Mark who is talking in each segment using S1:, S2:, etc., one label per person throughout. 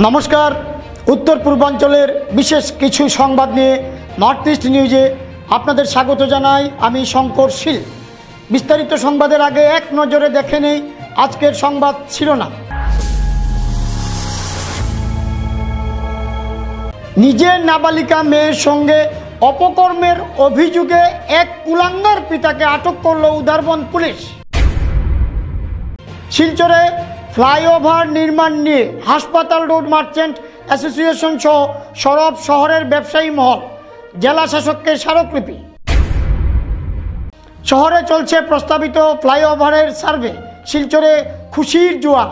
S1: নমস্কার, উত্তর পূর্বাঞ্চলের বিশেষ কিছু সংবাদ নিয়ে নর্থ ইস্ট নিউজে আপনাদের স্বাগত জানাই। আমি শঙ্কর শীল। বিস্তারিত সংবাদের আগে এক নজরে দেখে নেই আজকের সংবাদ শিরোনাম। নিজের নাবালিকা মেয়ের সঙ্গে অপকর্মের অভিযোগে এক কুলাঙ্গার পিতাকে আটক করল উধারবন্দ পুলিশ। শিলচরে ফ্লাইওভার নির্মাণ নিয়ে হাসপাতাল রোড মার্চেন্ট অ্যাসোসিয়েশন সহ সরব শহরের ব্যবসায়ী মহল জেলা শাসককে স্মারকলিপি। শহরে চলছে প্রস্তাবিত ফ্লাইওভারের সার্ভে, শিলচরে খুশির জোয়ার।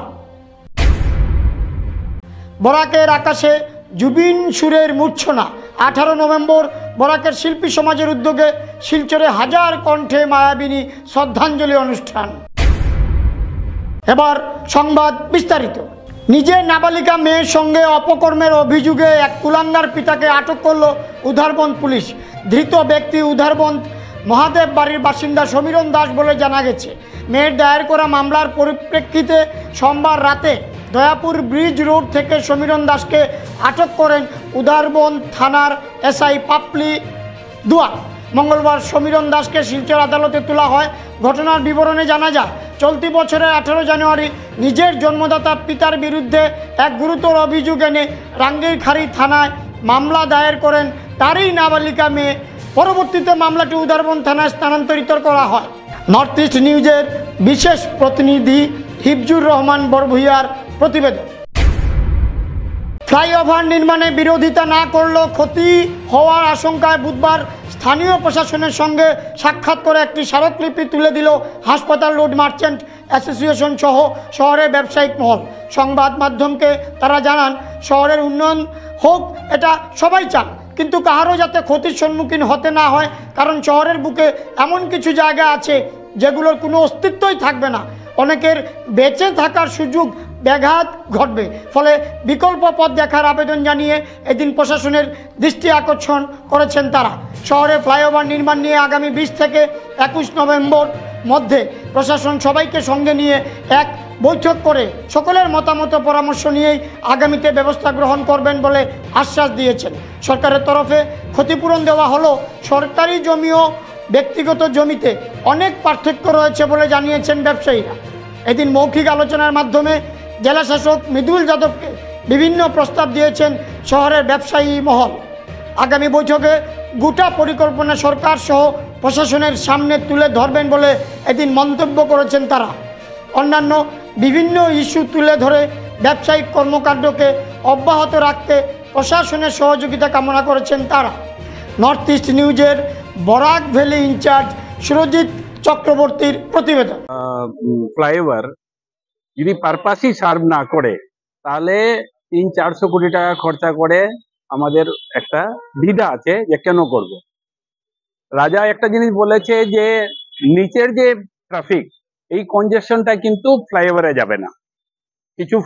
S1: বরাকের আকাশে জুবিন সুরের মূর্ছনা। 18 নভেম্বর বরাকের শিল্পী সমাজের উদ্যোগে শিলচরে হাজার কণ্ঠে মায়াবিনী শ্রদ্ধাঞ্জলি অনুষ্ঠান। এবার সংবাদ বিস্তারিত। নিজের নাবালিকা মেয়ের সঙ্গে অপকর্মের অভিযোগে এক কুলাঙ্গার পিতাকে আটক করল উধারবন্দ পুলিশ। ধৃত ব্যক্তি উধারবন্দ মহাদেব বাড়ির বাসিন্দা সমীরণ দাস বলে জানা গেছে। মেয়ের দায়ের করা মামলার পরিপ্রেক্ষিতে সোমবার রাতে দয়াপুর ব্রিজ রোড থেকে সমীরণ দাসকে আটক করেন উধারবন্দ থানার এসআই পাপলি দুয়ার। মঙ্গলবার সমীরণ দাসকে শিলচর আদালতে তোলা হয়। ঘটনার বিবরণে জানা যায়, চলতি বছরের 18 জানুয়ারি নিজের জন্মদাতা পিতার বিরুদ্ধে এক গুরুতর অভিযোগ এনে রাঙ্গিরখাড়ি থানায় মামলা দায়ের করেন তারই নাবালিকা মেয়ে। পরবর্তীতে মামলাটি উধারবন্দ থানায় স্থানান্তরিত করা হয়। নর্থ ইস্ট নিউজের বিশেষ প্রতিনিধি হিফজুর রহমান বরভূঁইয়ার প্রতিবেদন। ফ্লাইওভার নির্মাণে বিরোধিতা না করলেও ক্ষতি হওয়ার আশঙ্কায় বুধবার স্থানীয় প্রশাসনের সঙ্গে সাক্ষাৎ করে একটি স্মারকলিপি তুলে দিল হাসপাতাল রোড মার্চেন্ট অ্যাসোসিয়েশন সহ শহরের ব্যবসায়িক মহল। সংবাদ মাধ্যমকে তারা জানান, শহরের উন্নয়ন হোক এটা সবাই চান, কিন্তু কাহারও যাতে ক্ষতির সম্মুখীন হতে না হয়, কারণ শহরের বুকে এমন কিছু জায়গা আছে যেগুলোর কোনো অস্তিত্বই থাকবে না। অনেকের বেঁচে থাকার সুযোগ ব্যাঘাত ঘটবে। ফলে বিকল্প পথ দেখার আবেদন জানিয়ে এদিন প্রশাসনের দৃষ্টি আকর্ষণ করেছেন তারা। শহরে ফ্লাইওভার নির্মাণ নিয়ে আগামী 20 থেকে 21 নভেম্বর মধ্যে প্রশাসন সবাইকে সঙ্গে নিয়ে এক বৈঠক করে সকলের মতামত পরামর্শ নিয়েই আগামীতে ব্যবস্থা গ্রহণ করবেন বলে আশ্বাস দিয়েছেন। সরকারের তরফে ক্ষতিপূরণ দেওয়া হলো সরকারি জমি ও ব্যক্তিগত জমিতে অনেক পার্থক্য রয়েছে বলে জানিয়েছেন ব্যবসায়ীরা। এদিন মৌখিক আলোচনার মাধ্যমে জেলা শাসক মৃদুল যাদবকে বিভিন্ন প্রস্তাব দিয়েছেন শহরের ব্যবসায়ী মহল। আগামী বৈঠকে গোটা পরিকল্পনা সরকার সহ প্রশাসনের সামনে তুলে ধরবেন বলে এদিন মন্তব্য করেছেন তারা। অন্যান্য বিভিন্ন ইস্যু তুলে ধরে ব্যবসায়িক কর্মকাণ্ডকে অব্যাহত রাখতে প্রশাসনের সহযোগিতা কামনা করেছেন তারা। নর্থ ইস্ট নিউজের বরাক ভ্যালি ইনচার্জ সুরজিৎ চক্রবর্তীর প্রতিবেদন।
S2: ফ্লাইওভার যদি পারপাসই সার্ভ না করে তাহলে 300-400 কোটি টাকা খরচা করে আমাদের একটা দ্বিধা আছে যে কেন করব। রাজা একটা জিনিস বলেছে যে নিচের যে ট্রাফিক, এই কনজেশনটা কিন্তু ফ্লাইওভারে যাবে না। কিছু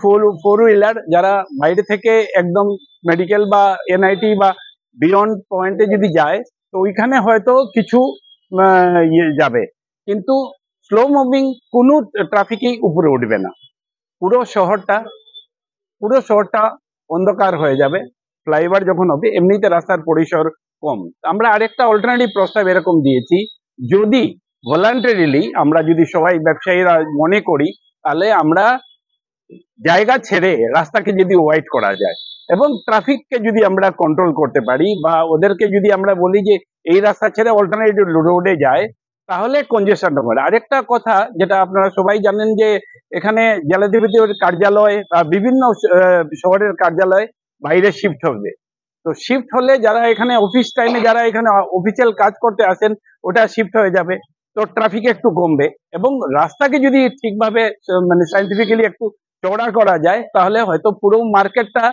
S2: ফোর হুইলার যারা বাইরে থেকে একদম মেডিকেল বা এনআইটি বা বিয়ন্ড পয়েন্টে যদি যায় তো ওইখানে হয়তো কিছু যাবে, কিন্তু স্লো মুভিং কোনো ট্রাফিকই উপরে উঠবে না। পুরো শহরটা অন্ধকার হয়ে যাবে ফ্লাইওভার যখন হবে। এমনিতে রাস্তার পরিসর কম। আমরা আরেকটা অল্টারনেটিভ প্রস্তাব এরকম দিয়েছি, যদি ভলান্টারিলি আমরা যদি সবাই ব্যবসায়ীরা মনে করি তাহলে আমরা জায়গা ছেড়ে রাস্তাকে যদি ওয়াইড করা যায় এবং ট্রাফিককে যদি আমরা কন্ট্রোল করতে পারি বা ওদেরকে যদি আমরা বলি যে এই রাস্তা ছেড়ে অল্টারনেটিভ রোডে যায়, তাহলে কনজেশনটা কমে। আরেকটা কথা যেটা আপনারা সবাই জানেন যে এখানে জেলাধিপতির কার্যালয় বা বিভিন্ন শহরের কার্যালয় বাইরে শিফট হবে। তো শিফট হলে যারা এখানে অফিস টাইমে যারা এখানে অফিসিয়াল কাজ করতে আসেন ওটা শিফট হয়ে যাবে, তো ট্রাফিক একটু কমবে এবং রাস্তাকে যদি ঠিকভাবে মানে সাইন্টিফিক্যালি একটু চওড়া করা যায় তাহলে হয়তো পুরো মার্কেটটা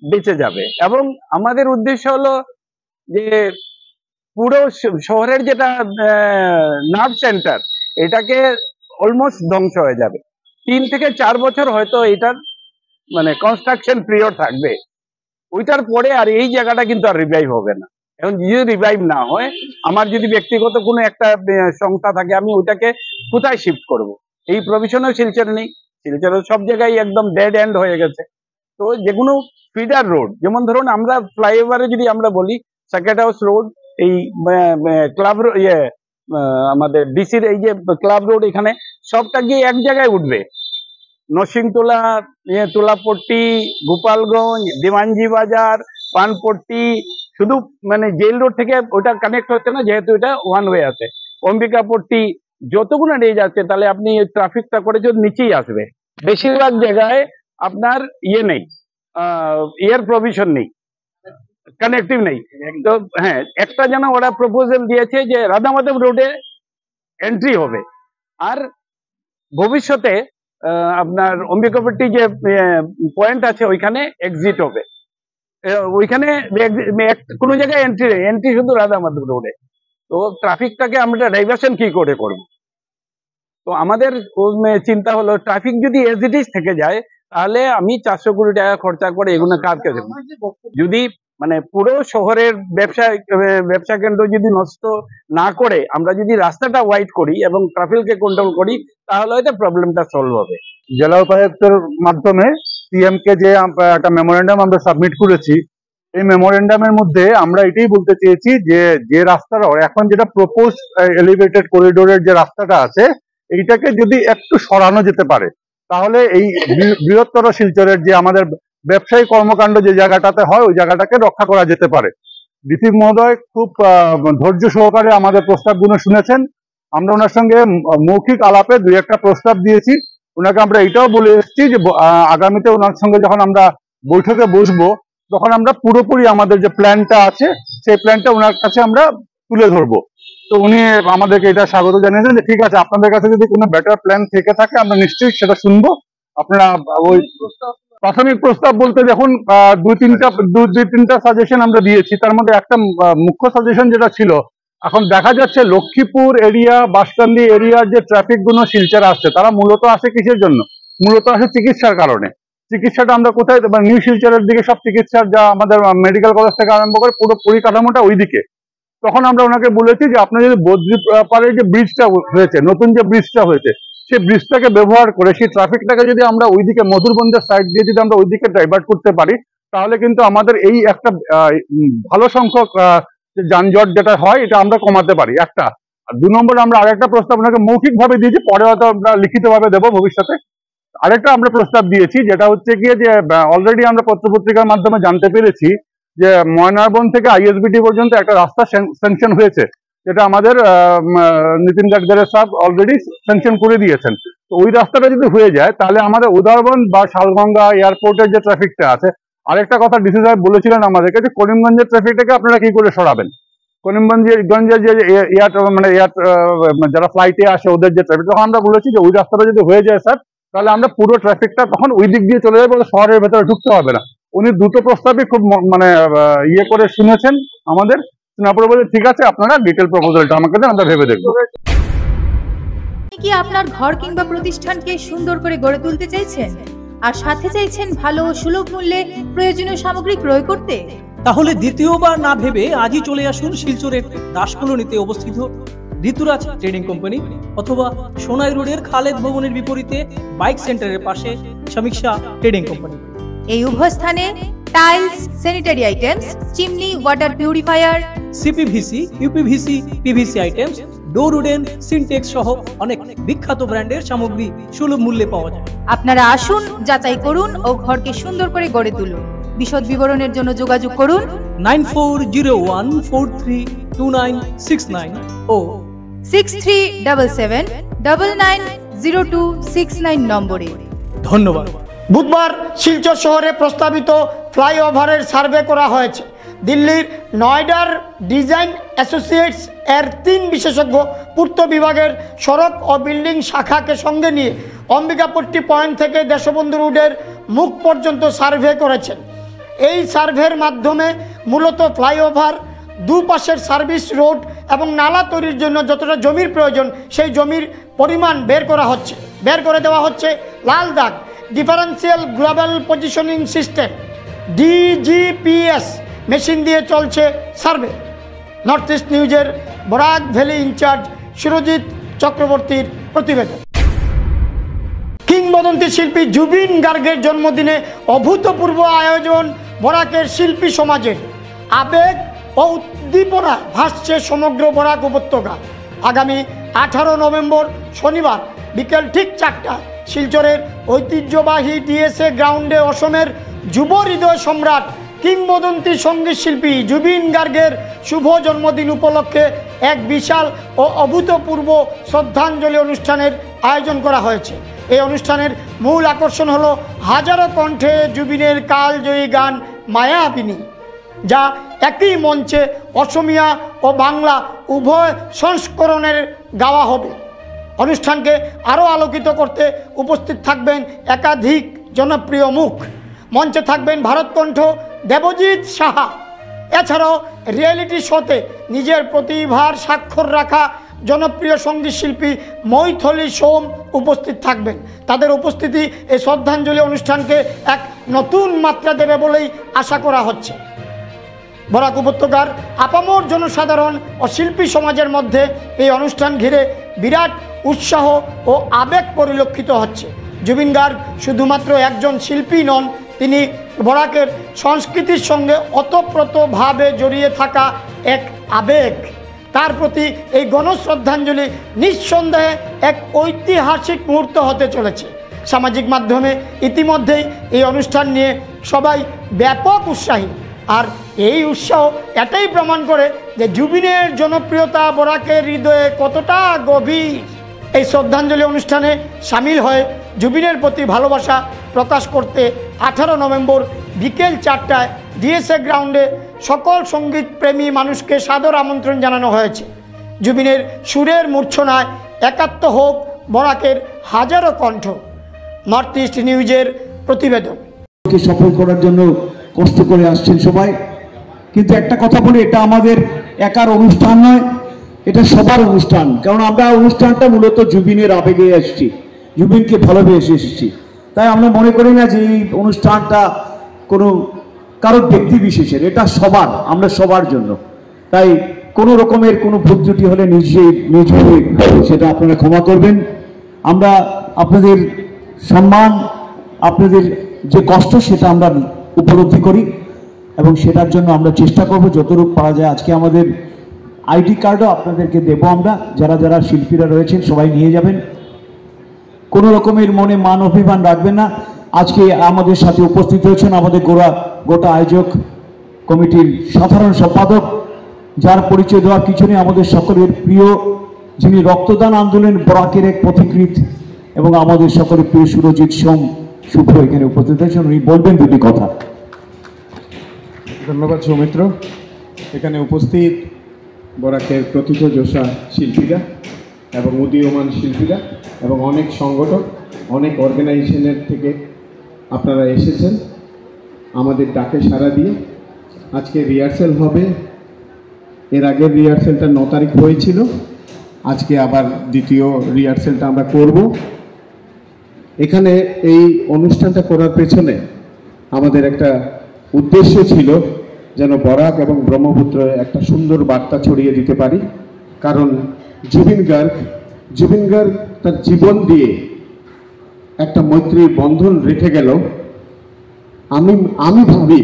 S2: বেঁচে যাবে। এবং আমাদের উদ্দেশ্য হলো যে পুরো শহরের যেটা নার্ভ সেন্টার এটাকে অলমোস্ট ধ্বংস হয়ে যাবে। 3 থেকে 4 বছর হয়তো এটার মানে কনস্ট্রাকশন পিরিয়ড থাকবে, ওইটার পরে আর এই জায়গাটা কিন্তু আর রিভাইভ হবে না। এখন যদি রিভাইভ না হয়, আমার যদি ব্যক্তিগত কোনো একটা সংস্থা থাকে আমি ওইটাকে কোথায় শিফট করব? এই প্রভিশনও শিলচর নেই। শিলচরের সব জায়গায় একদম ডেড এন্ড হয়ে গেছে। তো তো যে কোনো ফিডার রোড, যেমন ধরুন আমরা ফ্লাইওভারে যদি আমরা বলি সার্কিট হাউস রোড, এই ক্লাব আমাদের ডিসির এই যে ক্লাব রোড, এখানে সবটা গিয়ে এক জায়গায় উঠবে। নরসিংতলা, তোলাপট্টি, গোপালগঞ্জ, দেওয়ানজি বাজার, পানপট্টি, শুধু মানে জেল রোড থেকে ওটা কানেক্ট হচ্ছে না, যেহেতু এটা ওয়ান ওয়ে আছে। অম্বিকাপট্টি, যতগুলো রেঞ্জ আছে, তাহলে আপনি ট্রাফিকটা করে যদি নিচেই আসবে। বেশিরভাগ জায়গায় আপনার ইয়ে নেই, এয়ার প্রভিশন নেই, কানেক্টিভ নেই। তো হ্যাঁ, একটা যেন ওরা প্রপোজাল দিয়েছে যে রাধামাধব রোডে এন্ট্রি হবে, আর ভবিষ্যতে আপনার অম্বিকাপট্টি যে পয়েন্ট আছে ওইখানে এক্সিট হবে। ওইখানে কোনো জায়গায় এন্ট্রি শুধু রাধামাধব রোডে। তো ট্রাফিকটাকে আমরা ডাইভার্সন কি করে করব? তো আমাদের চিন্তা হলো ট্রাফিক যদি এজ ইট ইজ থেকে যায়, তাহলে আমি 400 কোটি টাকা খরচা করে এগুলো কাজকে দেবো। যদি মানে পুরো শহরের ব্যবসা কেন্দ্র যদি নষ্ট না করে আমরা যদি রাস্তাটা ওয়াইড করি এবং ট্রাফিককে কন্ট্রোল করি, তাহলে হয়তো প্রবলেমটা সলভ হবে।
S3: জেলা উপায়ুক্তের মাধ্যমে সিএম কে যে একটা মেমোরেন্ডাম আমরা সাবমিট করেছি, এই মেমোরেন্ডামের মধ্যে আমরা এটাই বলতে চেয়েছি যে রাস্তাটা এখন যেটা প্রপোজ এলিভেটেড করিডোরের যে রাস্তাটা আছে, এইটাকে যদি একটু সরানো যেতে পারে, তাহলে এই বৃহত্তর শিলচরের যে আমাদের ব্যবসায়ী কর্মকাণ্ড যে জায়গাটাতে হয়, ওই জায়গাটাকে রক্ষা করা যেতে পারে। ডিসি মহোদয় খুব ধৈর্য সহকারে আমাদের প্রস্তাবগুলো শুনেছেন। আমরা ওনার সঙ্গে মৌখিক আলাপে 2-1টা প্রস্তাব দিয়েছি। ওনাকে আমরা এটাও বলে এসেছি যে আগামীতে ওনার সঙ্গে যখন আমরা বৈঠকে বসবো, তখন আমরা পুরোপুরি আমাদের যে প্ল্যানটা আছে সেই প্ল্যানটা ওনার কাছে আমরা তুলে ধরবো। তো উনি আমাদেরকে এটা স্বাগত জানিয়েছেন যে ঠিক আছে, আপনাদের কাছে যদি কোনো বেটার প্ল্যান থেকে থাকে আমরা নিশ্চয়ই সেটা শুনবো। আপনারা ওই প্রাথমিক প্রস্তাব বলতে দেখুন 2-3টা সাজেশন আমরা দিয়েছি। তার মধ্যে একটা মুখ্য সাজেশন যেটা ছিল, এখন দেখা যাচ্ছে লক্ষ্মীপুর এরিয়া, বাসকান্দি এরিয়ার যে ট্রাফিক গুলো শিলচরে আসছে, তারা মূলত আসে কিসের জন্য? মূলত আসে চিকিৎসার কারণে। চিকিৎসাটা আমরা কোথায়, নিউ শিলচরের দিকে সব চিকিৎসার যা আমাদের মেডিকেল কলেজ থেকে আরম্ভ করে পুরো পরিকাঠামোটা ওইদিকে। তখন আমরা ওনাকে বলেছি যে আপনার যদি বদ্রি পারে যে ব্রিজটা হয়েছে, নতুন যে ব্রিজটা হয়েছে, সেই ব্রিজটাকে ব্যবহার করে সেই ট্রাফিকটাকে যদি আমরা ওইদিকে মধুরবন্দের সাইড দিয়ে যদি আমরা ওইদিকে ডাইভার্ট করতে পারি, তাহলে কিন্তু আমাদের এই একটা ভালো সংখ্যক যানজট যেটা হয় এটা আমরা কমাতে পারি। একটা। আর 2 নম্বরে আমরা আরেকটা প্রস্তাব ওনাকে মৌখিক ভাবে দিয়েছি, পরে হয়তো আমরা লিখিত ভাবে দেবো ভবিষ্যতে। আরেকটা আমরা প্রস্তাব দিয়েছি, যেটা হচ্ছে গিয়ে যে অলরেডি আমরা পত্রপত্রিকার মাধ্যমে জানতে পেরেছি যে ময়নারবন থেকে আইএসবিটি পর্যন্ত একটা রাস্তা স্যাংশন হয়েছে, যেটা আমাদের নীতিন গাডকারি সাহেব অলরেডি স্যাংশন করে দিয়েছেন। তো ওই রাস্তাটা যদি হয়ে যায়, তাহলে আমাদের উদারবন বা শালগঙ্গা এয়ারপোর্টের যে ট্রাফিকটা আছে। আরেকটা কথা ডিসি সাহেব বলেছিলেন আমাদেরকে যে করিমগঞ্জের ট্রাফিকটাকে আপনারা কি করে সরাবেন। করিমগঞ্জের যে যারা ফ্লাইটে আসে ওদের যে ট্রাফিক, তখন আমরা বলেছি যে ওই রাস্তাটা যদি হয়ে যায় স্যার, তাহলে আমরা পুরো ট্রাফিকটা তখন ওই দিক দিয়ে চলে যাবো, শহরের ভেতরে ঢুকতে হবে না। উনি দুটো প্রস্তাবই খুব মানে ইয়ে করে শুনেছেন আমাদের। শোনার বলে ঠিক আছে, আপনারা ডিটেল প্রপোজালটা আমাকে দেন, আমরা ভেবে দেখবো।
S4: কি আপনার ঘর কিংবা প্রতিষ্ঠানকে সুন্দর করে গড়ে তুলতে চাইছেন আর সাথে চাইছেন ভালো ও সুলভ মূল্যে প্রয়োজনীয় সামগ্রী ক্রয় করতে?
S5: তাহলে দ্বিতীয়বার না ভেবে আজই চলে আসুন শিলচরের দাসকলোনিতে অবস্থিত ঋতুরাজ ট্রেডিং কোম্পানি অথবা সোনাই রোডের খালেদ ভবনের বিপরীতে বাইক সেন্টারের পাশে সমীক্ষা ট্রেডিং কোম্পানি।
S4: এই উভয় স্থানে tiles, sanitary items, chimney, water purifier,
S5: CPVC, uPVC, PVC items, ডোর উডেন, সিনটেক্স সহ অনেক বিখ্যাত ব্র্যান্ডের সামগ্রী সুলভ মূল্যে পাওয়া যায়।
S4: আপনারা আসুন, যাচাই করুন ও ঘরকে সুন্দর করে গড়ে তুলুন। বিশদ বিবরণের জন্য যোগাযোগ করুন
S5: 9401432969 ও
S4: 6377990269 নম্বরে।
S5: ধন্যবাদ।
S1: বুধবার শিলচর শহরে প্রস্তাবিত ফ্লাইওভারের সার্ভে করা হয়েছে। দিল্লির নয়ডার ডিজাইন অ্যাসোসিয়েটস এর 3 বিশেষজ্ঞ পূর্ত বিভাগের সড়ক ও বিল্ডিং শাখাকে সঙ্গে নিয়ে অম্বিকাপট্টি পয়েন্ট থেকে দেশবন্ধু রোডের মুখ পর্যন্ত সার্ভে করেছেন। এই সার্ভের মাধ্যমে মূলত ফ্লাইওভার, দুপাশের সার্ভিস রোড এবং নালা তৈরির জন্য যতটা জমির প্রয়োজন সেই জমির পরিমাণ বের করে দেওয়া হচ্ছে। লাল দাগ differential global positioning system DGPS machine দিয়ে চলছে সার্ভে। নর্থ ইস্ট নিউজের বরাক ভ্যালি ইনচার্জ সুরজিৎ চক্রবর্তীর প্রতিবেদন। কিং কিংবদন্তি শিল্পী জুবিন গার্গের জন্মদিনে অভূতপূর্ব আয়োজন বরাকের শিল্পী সমাজের। আবেগ ও উদ্দীপনা ভাসছে সমগ্র বরাক উপত্যকা। আগামী 18 নভেম্বর শনিবার বিকেল ঠিক 4টায় শিলচরের ঐতিহ্যবাহী ডিএসএ গ্রাউন্ডে অসমের যুব হৃদয় সম্রাট কিংবদন্তি সঙ্গীত শিল্পী জুবিন গার্গের শুভ জন্মদিন উপলক্ষে এক বিশাল ও অভূতপূর্ব শ্রদ্ধাঞ্জলি অনুষ্ঠানের আয়োজন করা হয়েছে। এই অনুষ্ঠানের মূল আকর্ষণ হলো হাজারো কণ্ঠে জুবিনের কালজয়ী গান মায়াবিনী, যা একই মঞ্চে অসমিয়া ও বাংলা উভয় সংস্করণের গাওয়া হবে। অনুষ্ঠানকে আরও আলোকিত করতে উপস্থিত থাকবেন একাধিক জনপ্রিয় মুখ। মঞ্চে থাকবেন ভারতকণ্ঠ দেবজিৎ সাহা। এছাড়াও রিয়েলিটি শোতে নিজের প্রতিভার স্বাক্ষর রাখা জনপ্রিয় সঙ্গীত শিল্পী মৈথিলী সোম উপস্থিত থাকবেন। তাদের উপস্থিতি এই শ্রদ্ধাঞ্জলি অনুষ্ঠানকে এক নতুন মাত্রা দেবে বলেই আশা করা হচ্ছে। বরাক উপত্যকার আপামর জনসাধারণ ও শিল্পী সমাজের মধ্যে এই অনুষ্ঠান ঘিরে বিরাট উৎসাহ ও আবেগ পরিলক্ষিত হচ্ছে। জুবিন গার্গ শুধুমাত্র একজন শিল্পী নন, তিনি বরাকের সংস্কৃতির সঙ্গে ওতপ্রোতভাবে জড়িয়ে থাকা এক আবেগ। তার প্রতি এই গণশ্রদ্ধাঞ্জলি নিঃসন্দেহে এক ঐতিহাসিক মুহূর্ত হতে চলেছে। সামাজিক মাধ্যমে ইতিমধ্যেই এই অনুষ্ঠান নিয়ে সবাই ব্যাপক উৎসাহী। আর এই উৎসাহ এটাই প্রমাণ করে যে জুবিনের জনপ্রিয়তা বরাকের হৃদয়ে কতটা গভীর। এই শ্রদ্ধাঞ্জলি অনুষ্ঠানে সামিল হয়ে জুবিনের প্রতি ভালোবাসা প্রকাশ করতে 18 নভেম্বর বিকেল 4টায় ডিএসএ গ্রাউন্ডে সকল সঙ্গীত প্রেমী মানুষকে সাদর আমন্ত্রণ জানানো হয়েছে। জুবিনের সুরের মূর্ছনায় একাত্ম হোক বরাকের হাজারো কণ্ঠ। নর্থ ইস্ট নিউজের প্রতিবেদন।
S6: সফল করার জন্য কষ্ট করে আসছেন সবাই, কিন্তু একটা কথা বলি, এটা আমাদের একার অনুষ্ঠান নয়, এটা সবার অনুষ্ঠান। কারণ আমরা অনুষ্ঠানটা মূলত জুবিনের আবেগে এসেছি, জুবিনকে ভালোবেসে এসেছি। তাই আমরা মনে করি না যে এই অনুষ্ঠানটা কোনো কারোর ব্যক্তি বিশেষের, এটা সবার, আমরা সবার জন্য। তাই কোনো রকমের কোনো ভুল ত্রুটি হলে নিজেই সেটা আপনারা ক্ষমা করবেন। আমরা আপনাদের সম্মান, আপনাদের যে কষ্ট সেটা আমরা উপলব্ধি করি এবং সেটার জন্য আমরা চেষ্টা করব যতটুকু পারা যায়। আজকে আমাদের আইডি কার্ডও আপনাদেরকে দেবো আমরা, যারা যারা শিল্পীরা রয়েছেন সবাই নিয়ে যাবেন। কোনো রকমের মনে মান অভিমান রাখবেন না। আজকে আমাদের সাথে উপস্থিত হয়েছেন আমাদের গোটা আয়োজক কমিটির সাধারণ সম্পাদক, যার পরিচয় দেওয়ার কিছু নেই, আমাদের সকলের প্রিয়, যিনি রক্তদান আন্দোলন বরাকের এক পথিকৃৎ এবং আমাদের সকলের প্রিয় সুরজিৎ সোম শুভ্র এখানে উপস্থিত হয়েছেন। উনি বলবেন দুটি কথা।
S7: ধন্যবাদ সৌমিত্র। এখানে উপস্থিত বরাকের প্রথিতযশা শিল্পীরা এবং উদীয়মান শিল্পীরা এবং অনেক সংগঠন, অনেক অর্গানাইজেশনের থেকে আপনারা এসেছেন আমাদের ডাকে সাড়া দিয়ে। আজকে রিহার্সেল হবে। এর আগের রিহার্সেলটা 9 তারিখ হয়েছিল, আজকে আবার দ্বিতীয় রিহার্সেলটা আমরা করব। এখানে এই অনুষ্ঠানটা করার পেছনে আমাদের একটা উদ্দেশ্য ছিল যেন বরাক এবং ব্রহ্মপুত্র একটা সুন্দর বার্তা ছড়িয়ে দিতে পারি। কারণ জুবিন গার্গ তার জীবন দিয়ে একটা মৈত্রীর বন্ধন রেখে গেল। আমি ভাবি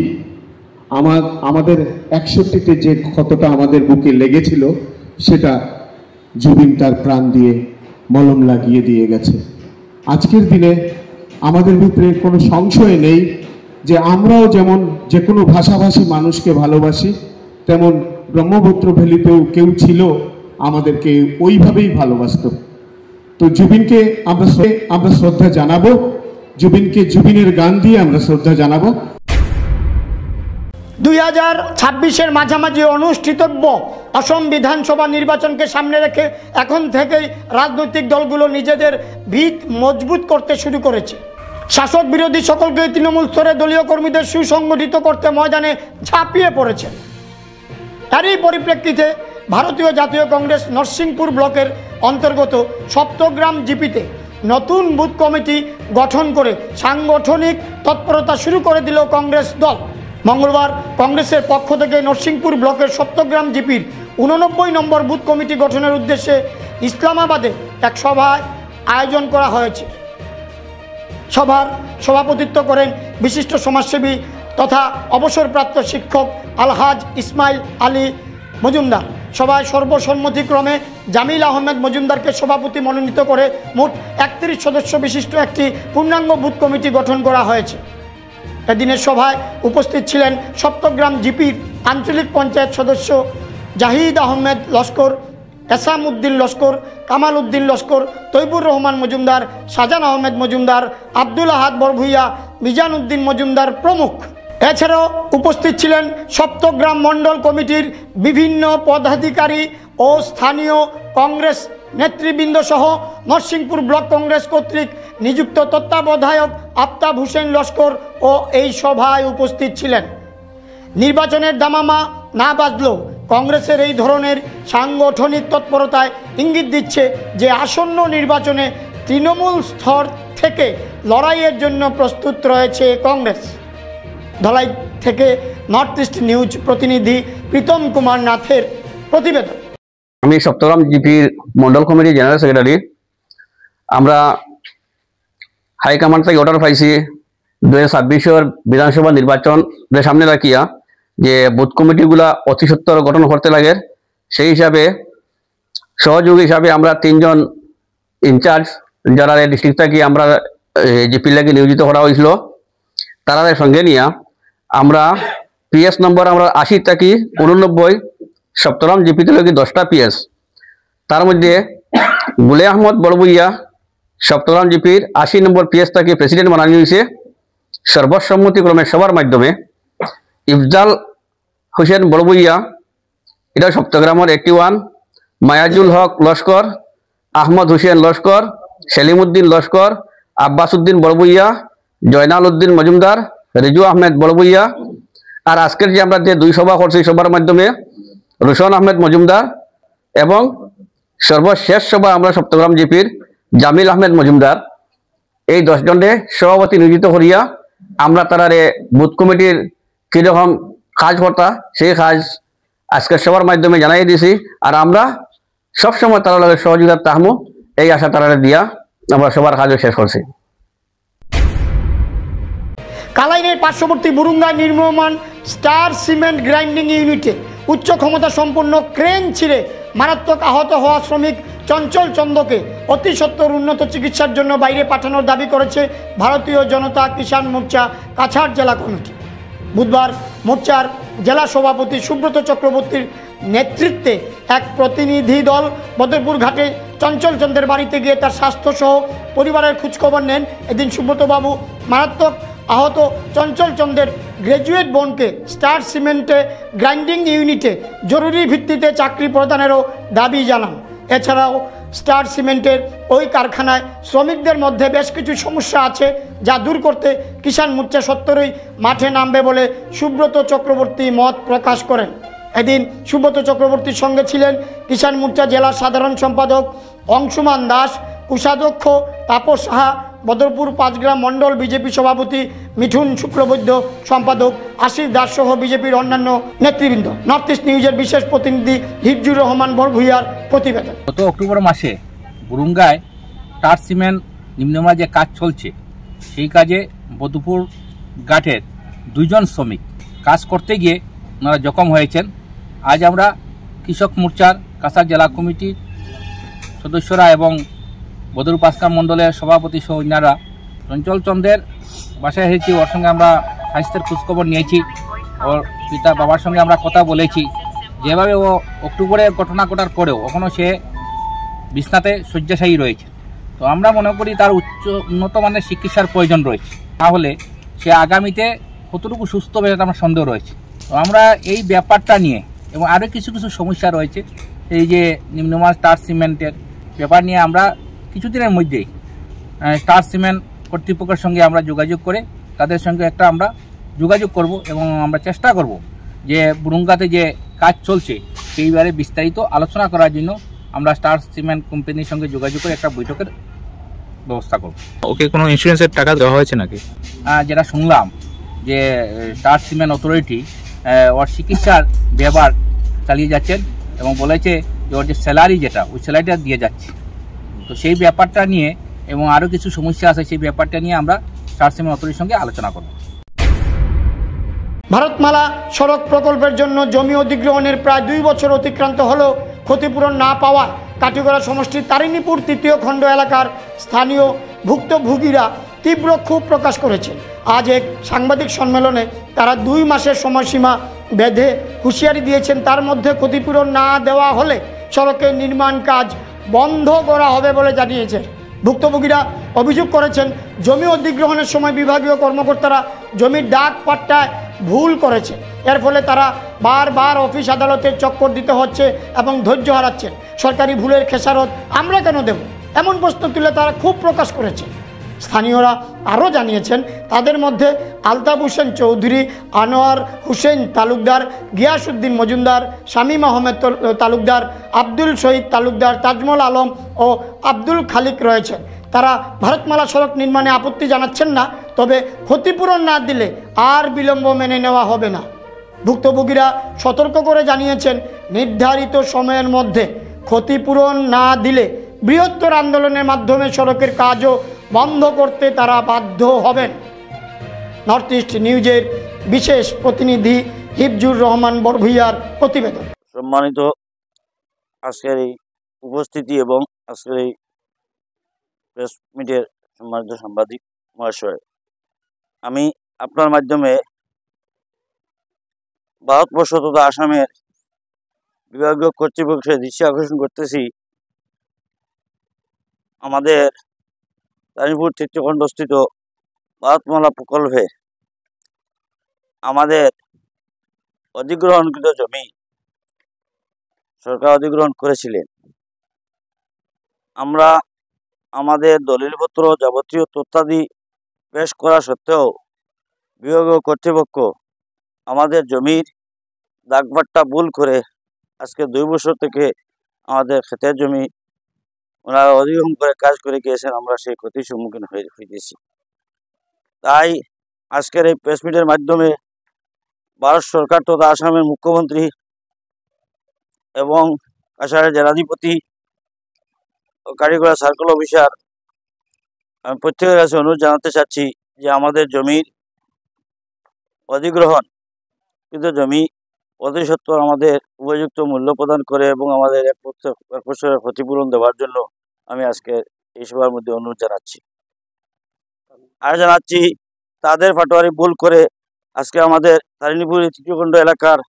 S7: আমাদের 61তে যে ক্ষতটা আমাদের বুকে লেগেছিল সেটা জুবিন তার প্রাণ দিয়ে মলম লাগিয়ে দিয়ে গেছে। আজকের দিনে আমাদের ভিতরে কোনো সংশয় নেই যে আমরাও যেমন যে কোনো ভাষাভাষী মানুষকে ভালোবাসি, তেমন ব্রহ্মপুত্র ভ্যালিতেও কেউ ছিল আমাদেরকে ওইভাবেই ভালোবাসত। তো জুবিনকে আমরা শ্রদ্ধা জানাবো, জুবিনের গান দিয়ে আমরা শ্রদ্ধা জানাবো।
S1: 2026-এর মাঝামাঝি অনুষ্ঠিতব্য অসম বিধানসভা নির্বাচনকে সামনে রেখে এখন থেকেই রাজনৈতিক দলগুলো নিজেদের ভিত মজবুত করতে শুরু করেছে। শাসক বিরোধী সকলকে তৃণমূল স্তরে দলীয় কর্মীদের সুসংগঠিত করতে ময়দানে ঝাঁপিয়ে পড়েছে। এরই পরিপ্রেক্ষিতে ভারতীয় জাতীয় কংগ্রেস নরসিংপুর ব্লকের অন্তর্গত সপ্তগ্রাম জিপিতে নতুন বুথ কমিটি গঠন করে সাংগঠনিক তৎপরতা শুরু করে দিল কংগ্রেস দল। মঙ্গলবার কংগ্রেসের পক্ষ থেকে নরসিংপুর ব্লকের সপ্তগ্রাম জিপির 89 নম্বর বুথ কমিটি গঠনের উদ্দেশ্যে ইসলামাবাদে এক সভায় আয়োজন করা হয়েছে। সভার সভাপতিত্ব করেন বিশিষ্ট সমাজসেবী তথা অবসরপ্রাপ্ত শিক্ষক আলহাজ ইসমাইল আলী মজুমদার। সভায় সর্বসম্মতিক্রমে জামিল আহমেদ মজুমদারকে সভাপতি মনোনীত করে মোট 31 সদস্য বিশিষ্ট একটি পূর্ণাঙ্গ বুথ কমিটি গঠন করা হয়েছে। এদিনের সভায় উপস্থিত ছিলেন সপ্তগ্রাম জিপির আঞ্চলিক পঞ্চায়েত সদস্য জাহিদ আহমেদ লস্কর, এসাম উদ্দিন লস্কর, কামাল উদ্দিন লস্কর, তৈবুর রহমান মজুমদার, শাহজান আহমেদ মজুমদার, আব্দুল আহাদ বরভুইয়া, মিজান উদ্দিন মজুমদার প্রমুখ। এছাড়াও উপস্থিত ছিলেন সপ্তগ্রাম মণ্ডল কমিটির বিভিন্ন পদাধিকারী ও স্থানীয় কংগ্রেস নেতৃবৃন্দ সহ নরসিংপুর ব্লক কংগ্রেস কর্তৃক নিযুক্ত তত্ত্বাবধায়ক আফতাব হোসেন লস্কর ও এই সভায় উপস্থিত ছিলেন। নির্বাচনের দামামা না বাজলেও কংগ্রেসের এই ধরনের সাংগঠনিক তৎপরতায় ইঙ্গিত দিচ্ছে যে আসন্ন নির্বাচনে তৃণমূল স্তর থেকে লড়াইয়ের জন্য প্রস্তুত রয়েছে কংগ্রেস। ধলাই থেকে নর্থ ইস্ট নিউজ প্রতিনিধি প্রীতম কুমার নাথের প্রতিবেদন।
S8: আমি সপ্তগ্রাম জিপির মন্ডল কমিটির জেনারেল সেক্রেটারি। আমরা হাইকমান্ড থেকে অর্ডার পাইছি 2026 বিধানসভা নির্বাচন সামনে রাখিয়া যে বুথ কমিটিগুলা অতি সত্তর গঠন করতে লাগে। সেই হিসাবে সহযোগী হিসাবে আমরা 3 জন ইনচার্জ যারা ডিস্ট্রিক্ট থেকে আমরা জিপির লাগে নিয়োজিত করা হয়েছিল, তারা সঙ্গে নিয়ে আমরা পিএস নম্বর আমরা 80 থেকে 89 সপ্তগ্রাম জিপিতে লাগে 10টা পিএস। তার মধ্যে গুলে আহমদ বড়বুইয়া সপ্তগ্রাম জিপির 80 নম্বর পিএস থেকে প্রেসিডেন্ট বানানো হয়েছে সর্বসম্মতিক্রমে সবার মাধ্যমে। ইফজাল হোসেন বড়বুইয়া এটা সপ্তগ্রামের 81, মায়াজুল হক লস্কর, আহমদ হোসেন লস্কর, সেলিম উদ্দিন লস্কর, আব্বাস উদ্দিন বড়বুইয়া, জয়নাল উদ্দিন মজুমদার, রিজু আহমেদ বড়বুইয়া। আর আজকের যে আমরা যে 2 সভা করছি সবার মাধ্যমে রোশন আহমেদ মজুমদার এবং সর্বশেষ সভা আমরা সপ্তগ্রাম জিপির জামিল আহমেদ মজুমদার। এই 10 জনে সভাপতি নিয়োজিত করিয়া আমরা তারারে বুথ কমিটির কীরকম কাজ কর্তা সেই কাজ আজকের সবার মাধ্যমে জানাই দিয়েছি। আর আমরা সবসময় তারা লগে সহযোগিতা তাহমু এই আশা তারারে দিয়া আমরা সবার কাজও শেষ করছি।
S1: কালাইনের পার্শ্ববর্তী বুরুঙ্গায় নির্মীয়মান স্টার সিমেন্ট গ্রাইন্ডিং ইউনিটে উচ্চ ক্ষমতা সম্পন্ন ক্রেন ছিঁড়ে মারাত্মক আহত হওয়া শ্রমিক চঞ্চল চন্দকে অতি সত্বর উন্নত চিকিৎসার জন্য বাইরে পাঠানোর দাবি করেছে ভারতীয় জনতা কিষাণ মোর্চা কাছাড় জেলা কমিটি। বুধবার মোর্চার জেলা সভাপতি সুব্রত চক্রবর্তীর নেতৃত্বে এক প্রতিনিধি দল বদরপুর ঘাটে চঞ্চল চন্দ্রের বাড়িতে গিয়ে তার স্বাস্থ্যসহ পরিবারের খোঁজখবর নেন। এদিন সুব্রতবাবু মারাত্মক আহত চঞ্চল চন্দ্রের গ্র্যাজুয়েট বোনকে স্টার সিমেন্টে গ্রাইন্ডিং ইউনিটে জরুরি ভিত্তিতে চাকরি প্রদানেরও দাবি জানান। এছাড়াও স্টার সিমেন্টের ওই কারখানায় শ্রমিকদের মধ্যে বেশ কিছু সমস্যা আছে যা দূর করতে কিষাণ মোর্চা সত্তরই মাঠে নামবে বলে সুব্রত চক্রবর্তী মত প্রকাশ করেন। এদিন সুব্রত চক্রবর্তীর সঙ্গে ছিলেন কিষাণ মোর্চা জেলার সাধারণ সম্পাদক অংশুমান দাস, কোষাধ্যক্ষ তাপস সাহা, বদরপুর 5 গ্রাম মণ্ডল বিজেপি সভাপতি মিঠুন শুক্লবৈদ্য, সম্পাদক আশিস দাস সহ বিজেপির অন্যান্য নেতৃবৃন্দ। নর্থ ইস্ট নিউজের বিশেষ প্রতিনিধি হিফজুর রহমান বরভুইয়ার প্রতিবেদন।
S9: গত অক্টোবর মাসে বুরুঙ্গায় স্টার সিমেন্ট নিম্নমানের যে কাজ চলছে সেই কাজে বদরপুর ঘাটের 2 জন শ্রমিক কাজ করতে গিয়ে ওনারা জখম হয়েছেন। আজ আমরা কৃষক মোর্চার কাছাড় জেলা কমিটির সদস্যরা এবং বদরপুর 5 গ্রাম মণ্ডলের সভাপতি সহ অন্যরা চঞ্চল চন্দ্রের বাসায় এসেছি। ওর সঙ্গে আমরা স্বাস্থ্যের খোঁজখবর নিয়েছি, ওর পিতা বাবার সঙ্গে আমরা কথা বলেছি। যেভাবে ও অক্টোবরে ঘটনা ঘটার পরেও এখনও সে বিছনাতে শয্যাশায়ী রয়েছে। তো আমরা মনে করি তার উন্নত মানের চিকিৎসার প্রয়োজন রয়েছে, তাহলে সে আগামীতে কতটুকু সুস্থ হবে আমার সন্দেহ রয়েছে। তো আমরা এই ব্যাপারটা নিয়ে এবং আরও কিছু কিছু সমস্যা রয়েছে এই যে নিম্নমান স্টার সিমেন্টের ব্যাপার নিয়ে আমরা কিছুদিনের মধ্যেই স্টার সিমেন্ট কর্তৃপক্ষের সঙ্গে আমরা যোগাযোগ করে তাদের সঙ্গে একটা আমরা যোগাযোগ করব এবং আমরা চেষ্টা করব যে বুরুঙ্গাতে যে কাজ চলছে সেইবারে বিস্তারিত আলোচনা করার জন্য আমরা স্টার সিমেন্ট কোম্পানির সঙ্গে যোগাযোগ করে একটা বৈঠকের ব্যবস্থা করব।
S10: ওকে কোনো ইন্স্যুরেন্সের টাকা দেওয়া হয়েছে নাকি?
S9: যেটা শুনলাম যে স্টার সিমেন্ট অথরিটি ওর চিকিৎসার ব্যবহার চালিয়ে যাচ্ছেন এবং বলেছে যে ওর যে স্যালারি যেটা ওই স্যালারিটা দিয়ে যাচ্ছে। তো সেই ব্যাপারটা নিয়ে এবং আরও কিছু সমস্যা আছে, সেই ব্যাপারটা নিয়ে আমরা স্টার সিমেন্ট অথরিটির সঙ্গে আলোচনা করব।
S1: ভারতমালা সড়ক প্রকল্পের জন্য জমি অধিগ্রহণের প্রায় 2 বছর অতিক্রান্ত হলেও ক্ষতিপূরণ না পাওয়ায় কাটিগড়া সমষ্টির তারিণীপুর 3য় খণ্ড এলাকার স্থানীয় ভুক্তভোগীরা তীব্র ক্ষোভ প্রকাশ করেছেন। আজ এক সাংবাদিক সম্মেলনে তারা 2 মাসের সময়সীমা বেঁধে হুঁশিয়ারি দিয়েছেন, তার মধ্যে ক্ষতিপূরণ না দেওয়া হলে সড়কের নির্মাণ কাজ বন্ধ করা হবে বলে জানিয়েছেন। ভুক্তভোগীরা অভিযোগ করেছেন, জমি অধিগ্রহণের সময় বিভাগীয় কর্মকর্তারা জমির দাগ পাট্টায় ভুল করেছে। এর ফলে তারা বারবার অফিস আদালতের চক্কর দিতে হচ্ছে এবং ধৈর্য হারাচ্ছেন। সরকারি ভুলের খেসারত আমরা কেন দেব, এমন প্রশ্ন তুলে তারা ক্ষোভ প্রকাশ করেছে। স্থানীয়রা আরও জানিয়েছেন, তাদের মধ্যে আলতাফ হোসেন চৌধুরী, আনোয়ার হোসেন তালুকদার, গিয়াসউদ্দিন মজুমদার, শামীম আহমেদ তালুকদার, আব্দুল শহীদ তালুকদার, তাজমল আলম ও আব্দুল খালিক রয়েছেন। তারা ভারতমালা সড়ক নির্মাণে আপত্তি জানাচ্ছেন না, তবে ক্ষতিপূরণ না দিলে আর বিলম্ব মেনে নেওয়া হবে না। ভুক্তভোগীরা সতর্ক করে জানিয়েছেন, নির্ধারিত সময়ের মধ্যে ক্ষতিপূরণ না দিলে বৃহত্তর আন্দোলনের মাধ্যমে সড়কের কাজও বন্ধ করতে তারা বাধ্য হবেন। নর্থ ইস্ট নিউজের বিশেষ প্রতিনিধি হিফজুর রহমান বড়ভূইয়ার প্রতিবেদন।
S11: সম্মানিত আজকের এই উপস্থিতি এবং আজকের এই প্রেস মিটের সম্মানিত সাংবাদিক মহাশয়, আমি আপনার মাধ্যমে ভারতবর্ষ তথা আসামের বিভাগীয় কর্তৃপক্ষের দৃষ্টি আকর্ষণ করতেছি, আমাদের তারিণীপুর 3য় খণ্ডস্থিত ভারতমালা প্রকল্পে আমাদের অধিগ্রহণকৃত জমি সরকার অধিগ্রহণ করেছিলেন। আমরা আমাদের দলিলপত্র যাবতীয় তথ্যাদি পেশ করা সত্ত্বেও বিভাগীয় কর্তৃপক্ষ আমাদের জমির দাগপাট্টা ভুল করে আজকে 2 বছর থেকে আমাদের ক্ষেতের জমি ওনারা অধিগ্রহণ করে কাজ করে গিয়েছেন। আমরা সেই ক্ষতির সম্মুখীন হয়েছি। তাই আজকের এই প্রেস মিটের মাধ্যমে ভারত সরকার তথা আসামের মুখ্যমন্ত্রী এবং কাছাড়ের জেলাধিপতি ও কাটিগড়া সার্কেল অফিসার, আমি প্রত্যেকের কাছে অনুরোধ জানাতে চাচ্ছি যে আমাদের জমির অধিগ্রহণ কিন্তু জমি অতি সত্বর আমাদের উপযুক্ত মূল্য প্রদান করে এবং আমাদের 1 বছরের ক্ষতিপূরণ দেওয়ার জন্য আমি আজকে এই সভার মধ্যে অনুরোধ জানাচ্ছি। আর জানাচ্ছি, তাদের পাটোয়ারি ভুল করে আজকে আমাদের তারিণীপুর 3য় খণ্ড এলাকার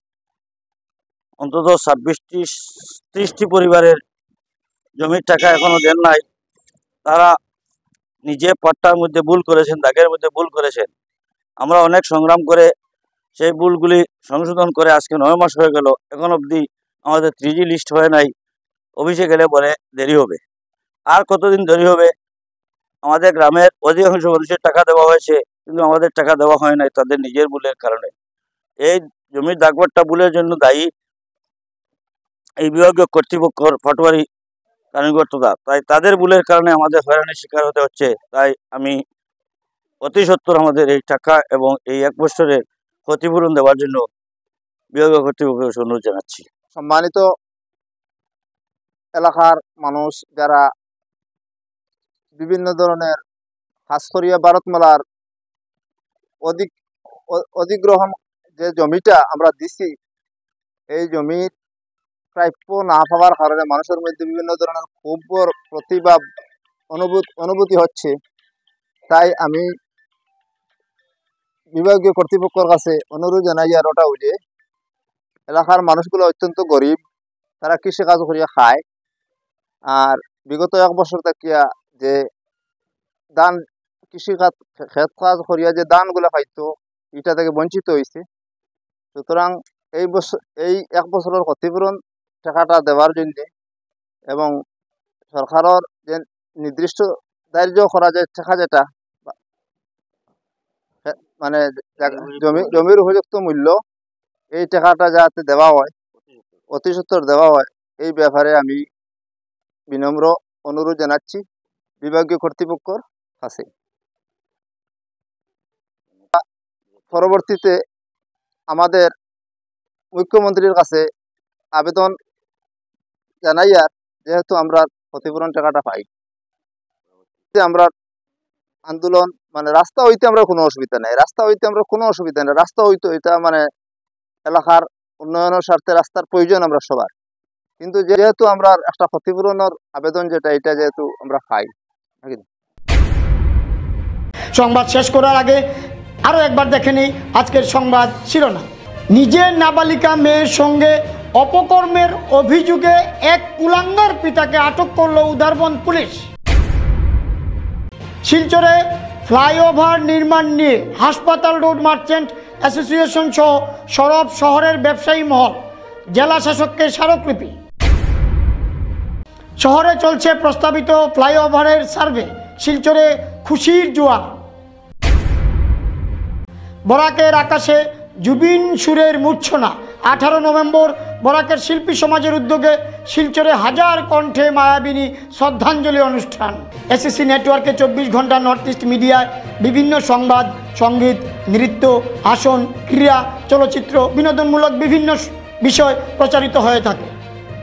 S11: অন্তত 26-30টি পরিবারের জমির টাকা এখনো দেন নাই। তারা নিজে পাট্টার মধ্যে ভুল করেছেন, দাগের মধ্যে ভুল করেছেন। আমরা অনেক সংগ্রাম করে সেই ভুলগুলি সংশোধন করে আজকে 9 মাস হয়ে গেল, এখন অবধি আমাদের 3G লিস্ট হয়ে নাই। অফিসে গেলে বলে দেরি হবে। আর কতদিন দেরি হবে? আমাদের গ্রামের অধিকাংশ মানুষের টাকা দেওয়া হয়েছে, কিন্তু আমাদের টাকা দেওয়া হয় নাই তাদের নিজের ভুলের কারণে। এই জমির দাগপাট্টা ভুলের জন্য দায়ী এই বিভাগীয় কর্তৃপক্ষর পাটোয়ারি কানুনগততা। তাই তাদের ভুলের কারণে আমাদের হয়রানির শিকার হতে হচ্ছে। তাই আমি অতি সত্বর আমাদের এই টাকা এবং এই 1 বছরের ক্ষতিপূরণ দেওয়ার জন্য বিভাগীয় কর্তৃপক্ষকে অনুরোধ জানাচ্ছি।
S12: সম্মানিত এলাকার মানুষ যারা বিভিন্ন ধরনের খাসকরিয়া ভারতমালার অধিগ্রহণ যে জমিটা আমরা দিছি, এই জমির প্রাপ্য না পাওয়ার কারণে মানুষের মধ্যে বিভিন্ন ধরনের ক্ষোভর প্রতিভাব অনুভূতি হচ্ছে। তাই আমি বিভাগীয় কর্তৃপক্ষের কাছে অনুরোধ জানাই আর ওটাও যে এলাকার মানুষগুলো অত্যন্ত গরিব, তারা কৃষিকাজ করিয়া খায়। আর বিগত 1 বছর থাকিয়া যে দান কৃষিকাজ ক্ষেত কাজ করিয়া যে দানগুলো পাইতো, এটা থেকে বঞ্চিত হয়েছে। সুতরাং এই 1 বছরের ক্ষতিপূরণ টাকাটা দেওয়ার জন্য এবং সরকারের যে নির্দিষ্ট ধার্য করা যায় টাকা, যেটা মানে জমির উপযুক্ত মূল্য, এই টাকাটা যাতে দেওয়া হয়, অতি সত্বর দেওয়া হয়, এই ব্যাপারে আমি বিনম্র অনুরোধ জানাচ্ছি বিভাগীয় কর্তৃপক্ষের কাছে। পরবর্তীতে আমাদের মুখ্যমন্ত্রীর কাছে আবেদন জানাই, আর যেহেতু আমরা ক্ষতিপূরণ টাকাটা পাই। যে আমরা আন্দোলন মানে রাস্তা হইতে আমরা কোনো অসুবিধা নাই, রাস্তা হইতে আমরা কোনো অসুবিধা নেই, রাস্তা হইতো এটা মানে এলাকার উন্নয়নের স্বার্থে রাস্তার প্রয়োজন আমরা সবার, কিন্তু যেহেতু আমরা একটা ক্ষতিপূরণের আবেদন যেটা এটা যেহেতু আমরা খাই।
S1: সংবাদ শেষ করার আগে আরও একবার দেখে নিই আজকের সংবাদ শিরোনাম। নিজের নাবালিকা মেয়ের সঙ্গে অপকর্মের অভিযোগে এক কুলাঙ্গার পিতাকে আটক করল উদারবন পুলিশ। শিলচরে ফ্লাইওভার নির্মাণ নিয়ে হাসপাতাল রোড মার্চেন্ট অ্যাসোসিয়েশন সহ সরব শহরের ব্যবসায়ী মহল, জেলা শাসককে স্মারকলিপি। শহরে চলছে প্রস্তাবিত ফ্লাইওভারের সার্ভে, শিলচরে খুশির জোয়ার। বরাকের আকাশে জুবিন সুরের মূর্ছনা। 18 নভেম্বর বরাকের শিল্পী সমাজের উদ্যোগে শিলচরে হাজার কণ্ঠে মায়াবিনী শ্রদ্ধাঞ্জলি অনুষ্ঠান। এসএসসি নেটওয়ার্কে 24 ঘন্টা নর্থ ইস্ট মিডিয়ায় বিভিন্ন সংবাদ, সঙ্গীত, নৃত্য, আসন, ক্রীড়া, চলচ্চিত্র, বিনোদনমূলক বিভিন্ন বিষয় প্রচারিত হয়ে থাকে।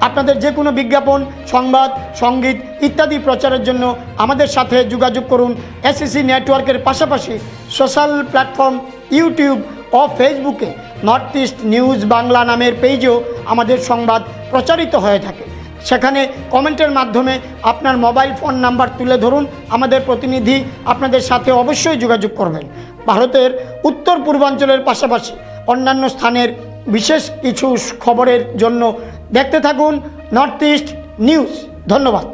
S1: আপনাদের যে কোনো বিজ্ঞাপন, সংবাদ, সঙ্গীত ইত্যাদি প্রচারের জন্য আমাদের সাথে যোগাযোগ করুন। এসএসসি নেটওয়ার্কের পাশাপাশি সোশ্যাল প্ল্যাটফর্ম ইউটিউব ও ফেসবুকে নর্থ ইস্ট নিউজ বাংলা নামের পেজেও আমাদের সংবাদ প্রচারিত হয়ে থাকে। সেখানে কমেন্টের মাধ্যমে আপনার মোবাইল ফোন নাম্বার তুলে ধরুন, আমাদের প্রতিনিধি আপনাদের সাথে অবশ্যই যোগাযোগ করবেন। ভারতের উত্তর পূর্বাঞ্চলের পাশাপাশি অন্যান্য স্থানের বিশেষ কিছু খবরের জন্য দেখতে থাকুন নর্থ ইস্ট নিউজ। ধন্যবাদ।